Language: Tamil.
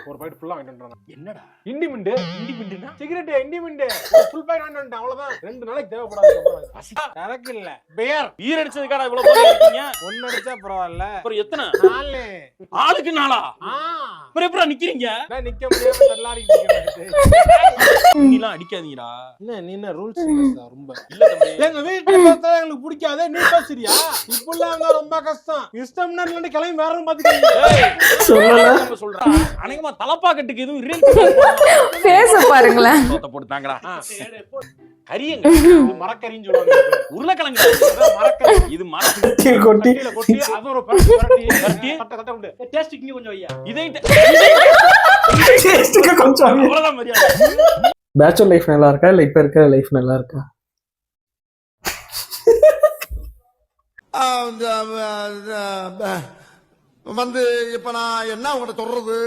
ஒரு பாக்கெட் ஃபுல்லா வாங்கிட்டு வந்துட்டாங்க. என்னடா இண்டிமெண்ட் இண்டிபெண்டா சிகரெட் இண்டிமெண்ட் ஃபுல் பாக்கெட் வாங்கிட்டு வந்துட்டேன். அவ்வளவுதான். 2 நாளைக்கு தேவைப்படாது. கணக்கு இல்ல. பேர் வீர் அடிச்சதுக்காடா இவ்வளவு போதை இருக்கீங்க? ஒன்னு அடிச்சா பரவாயில்ல. அப்புறம் எத்தனை 4. ஆளுக்கு நாளா? அப்புறம் எப்படா நிக்கிறீங்க? நான் நிக்க முடியாம தள்ளாடிட்டு இருக்கேன். நீலாம் அடிக்காதீங்கடா. என்ன நீ என்ன ரூல்ஸ் இல்ல ரொம்ப. இல்ல தம்பி, எங்க வீட்டுல பார்த்தா எங்களுக்கு பிடிக்காதே, நீ பேசுறியா? இப்பெல்லாம் இருந்தா ரொம்ப கஷ்டம். இஷ்டம்னா இல்லன்னு கிளம்பி வேற பாத்துக்கீங்க. நம்ம சொல்றா அநேகமா தலப்பாக்கட்டுக்கு எதுவும் ரிலேட் பேச பாருங்களேன். போட்டு தாங்கடா. கரியங்க மரக்கறின்னு சொல்லுவாங்க. உருளைக்கிழங்கு அதான் மரக்கறி. இது மரக்கறி கொட்டி கீழே கொட்டி அது ஒரு பரட்டி பரட்டி தட்ட தட்ட விடு. டேஸ்ட் இங்க கொஞ்சம் வையா. இதை கொஞ்சம் அவ்வளவுதான் மரியாதை. பேச்சுலர் லைஃப் நல்லா இருக்கா இல்ல இப்ப இருக்கிற லைஃப் நல்லா இருக்கா? வந்து இப்ப நான் என்ன உங்கள்கிட்ட சொல்றது?